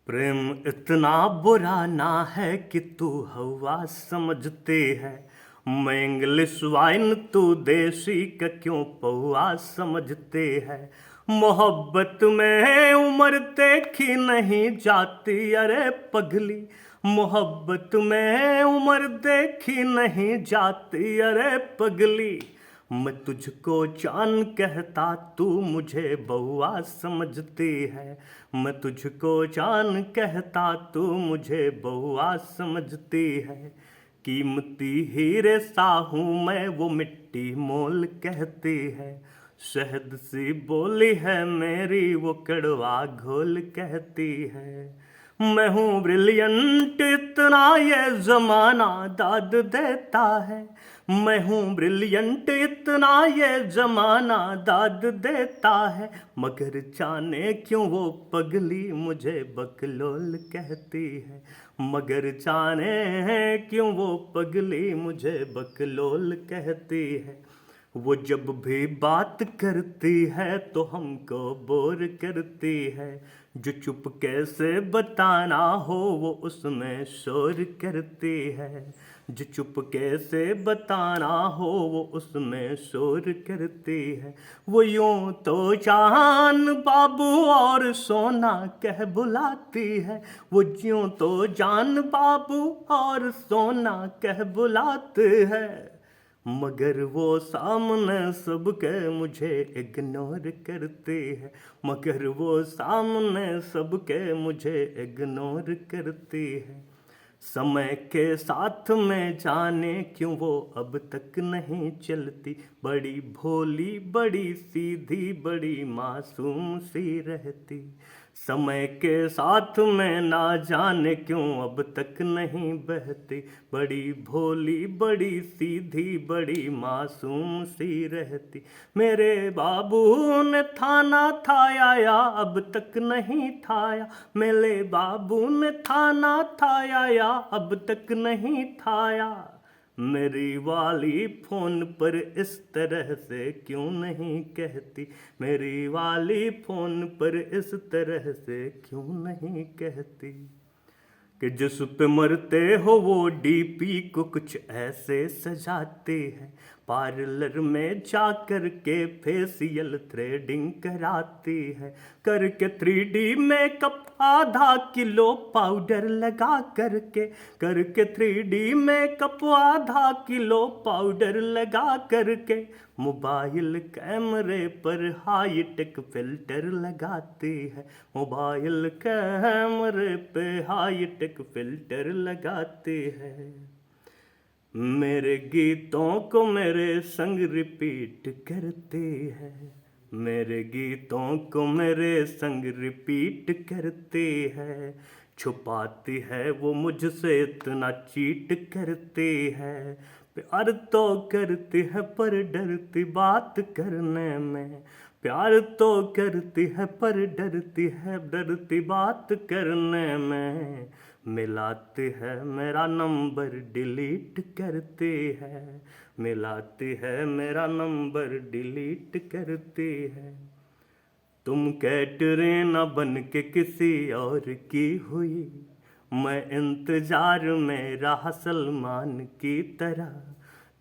प्रेम इतना बुरा ना है कि तू हवा समझते है। मैं इंग्लिश वाइन तू देसी का क्यों पौआ समझते है। मोहब्बत में उम्र देखी नहीं जाती अरे पगली। मोहब्बत में उम्र देखी नहीं जाती अरे पगली। मैं तुझको चांद कहता तू मुझे बउआ समझती है। मैं तुझको चांद कहता तू मुझे बउआ समझती है। कीमती हीरे सा हूँ मैं वो मिट्टी मोल कहती है। शहद सी बोली है मेरी वो कड़वा घोल कहती है। मैं हूँ ब्रिलियंट इतना ये जमाना दाद देता है। मैं हूँ ब्रिलियंट इतना ये जमाना दाद देता है। मगर जाने क्यों वो पगली मुझे बकलोल कहती है। मगर जाने क्यों वो पगली मुझे बकलोल कहती है। वो जब भी बात करती है तो हमको बोर करती है। जो चुप कैसे बताना हो वो उसमें शोर करती है। जो चुप कैसे बताना हो वो उसमें शोर करती है। वो यूं तो जान बाबू और सोना कह बुलाती है। वो यूं तो जान बाबू और सोना कह बुलाती है। मगर वो सामने सबके मुझे इग्नोर करती है। मगर वो सामने सबके मुझे इग्नोर करती है। समय के साथ में जाने क्यों वो अब तक नहीं चलती। बड़ी भोली बड़ी सीधी बड़ी मासूम सी रहती। समय के साथ में ना जाने क्यों अब तक नहीं बहती। बड़ी भोली बड़ी सीधी बड़ी मासूम सी रहती। मेरे बाबू ने थाना थाया या अब तक नहीं थाया। मेरे बाबू ने थाना थाया या अब तक नहीं थाया। मेरी वाली फोन पर इस तरह से क्यों नहीं कहती। मेरी वाली फोन पर इस तरह से क्यों नहीं कहती। कि जिस पे मरते हो वो डीपी को कुछ ऐसे सजाते हैं। पार्लर में जा कर के फेशियल थ्रेडिंग कराती है। करके 3D मेकअप आधा किलो पाउडर लगा करके 3D मेकअप आधा किलो पाउडर लगा करके मोबाइल कैमरे पर हाई टेक फिल्टर लगाती है। मोबाइल कैमरे पे हाई टेक फिल्टर लगाती है। मेरे गीतों को मेरे संग रिपीट करती है। मेरे गीतों को मेरे संग रिपीट करती है। छुपाती है वो मुझसे इतना चीट करती है। प्यार तो करती है पर डरती बात करने में। प्यार तो करती है पर डरती बात करने में। मिलाती है मेरा नंबर डिलीट करती है। मिलाती है मेरा नंबर डिलीट करती है। तुम कैटरीना बन के किसी और की हुई। मैं इंतजार में रहा सलमान की तरह।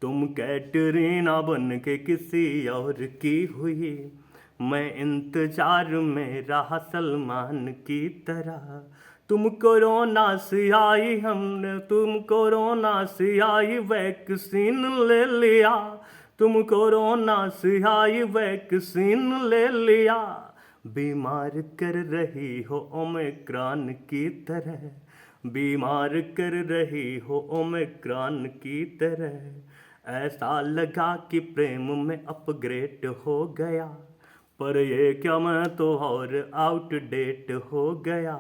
तुम कैटरीना बन के किसी और की हुई। मैं इंतजार में रहा सलमान की तरह। तुम कोरोना से आई हमने तुम कोरोना से आई वैक्सीन ले लिया। तुम कोरोना से आई वैक्सीन ले लिया। बीमार कर रही हो ओमिक्रॉन की तरह। बीमार कर रही हो ओमिक्रॉन की तरह। ऐसा लगा कि प्रेम में अपग्रेड हो गया। पर ये क्या मैं तो और आउटडेट हो गया।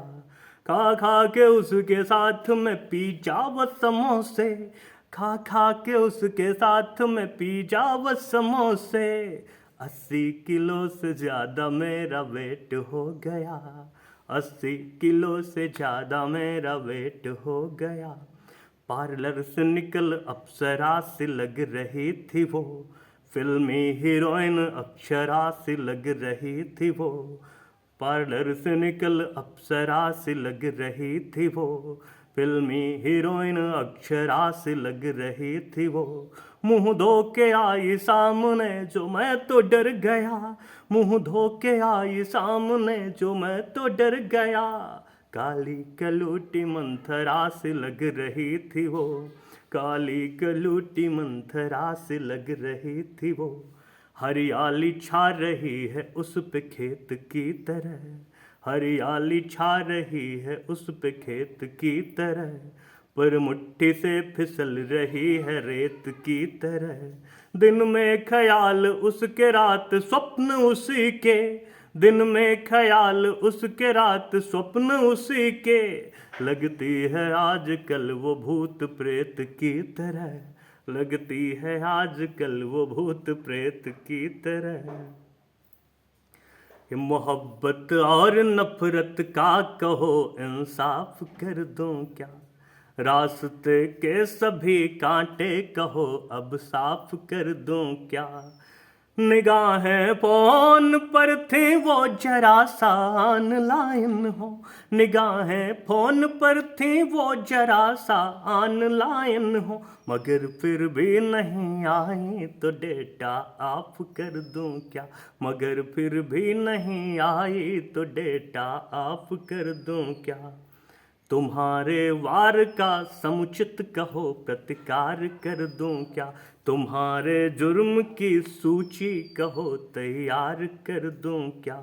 खा खा के उसके साथ में पिज्जा व समोसे। खा खा के उसके साथ में पिज्जा व समोसे। 80 किलो से ज्यादा मेरा वेट हो गया। 80 किलो से ज्यादा मेरा वेट हो गया। पार्लर से निकल अप्सरा सी लग रही थी वो। फिल्मी हीरोइन अक्षरा सी लग रही थी वो। पार्लर से निकल अप्सरा से लग रही थी वो, फिल्मी हीरोइन अक्षरा से लग रही थी वो। मुंह धो के आई सामने जो मैं तो डर गया, मुंह धो के आई सामने जो मैं तो डर गया। काली कलूटी मंथरा से लग रही थी वो, काली कलूटी मंथरा से लग रही थी वो। हरियाली छा रही है उस पे खेत की तरह, हरियाली छा रही है उस पे खेत की तरह, पर मुट्ठी से फिसल रही है रेत की तरह। दिन में ख्याल उसके रात स्वप्न उसी के, दिन में ख्याल उसके रात स्वप्न उसी के। लगती है आजकल वो भूत प्रेत की तरह, लगती है आजकल वो भूत प्रेत की तरह। ये मोहब्बत और नफरत का कहो इंसाफ कर दूं क्या, रास्ते के सभी कांटे कहो अब साफ कर दूं क्या। निगाहें फोन पर थी वो जरा सा ऑनलाइन हो, निगाहें फोन पर थी वो जरा सा ऑनलाइन हो, मगर फिर भी नहीं आई तो डेटा ऑफ कर दूं क्या, मगर फिर भी नहीं आई तो डेटा ऑफ कर दूं क्या। तुम्हारे वार का समुचित कहो प्रतिकार कर दूं क्या, तुम्हारे जुर्म की सूची कहो तैयार कर दूं क्या।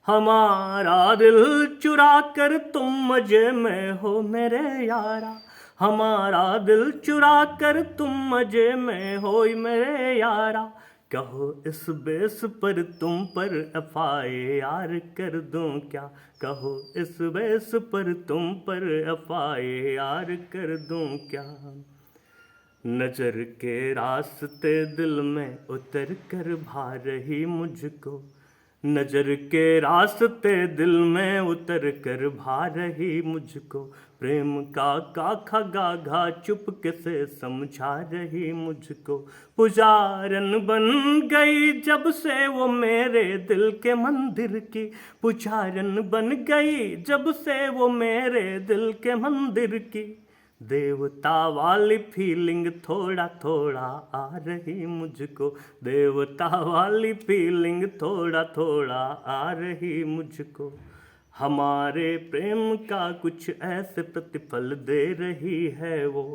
हमारा दिल चुरा कर तुम मजे में हो मेरे यारा, हमारा दिल चुरा कर तुम मजे में हो मेरे यारा। कहो इस बेस पर तुम पर FIR कर दूं क्या, कहो इस बेस पर तुम पर FIR कर दूं क्या। नजर के रास्ते दिल में उतर कर भा रही मुझको, नजर के रास्ते दिल में उतर कर भा रही मुझको। प्रेम का खगा घा चुपके से समझा रही मुझको। पुजारन बन गई जब से वो मेरे दिल के मंदिर की, पुजारन बन गई जब से वो मेरे दिल के मंदिर की। देवता वाली फीलिंग थोड़ा थोड़ा आ रही मुझको, देवता वाली फीलिंग थोड़ा थोड़ा आ रही मुझको। हमारे प्रेम का कुछ ऐसे प्रतिफल दे रही है वो,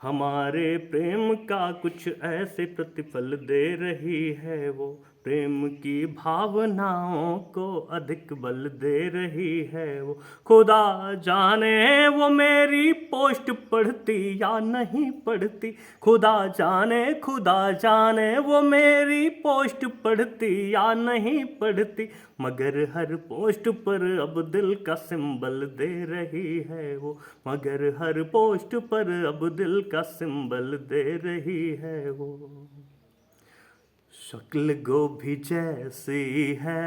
हमारे प्रेम का कुछ ऐसे प्रतिफल दे रही है वो। प्रेम की भावनाओं को अधिक बल दे रही है वो। खुदा जाने वो मेरी पोस्ट पढ़ती या नहीं पढ़ती, खुदा जाने वो मेरी पोस्ट पढ़ती या नहीं पढ़ती, मगर हर पोस्ट पर अब दिल का सिंबल दे रही है वो, मगर हर पोस्ट पर अब दिल का सिंबल दे रही है वो। शक्ल गोभी जैसी है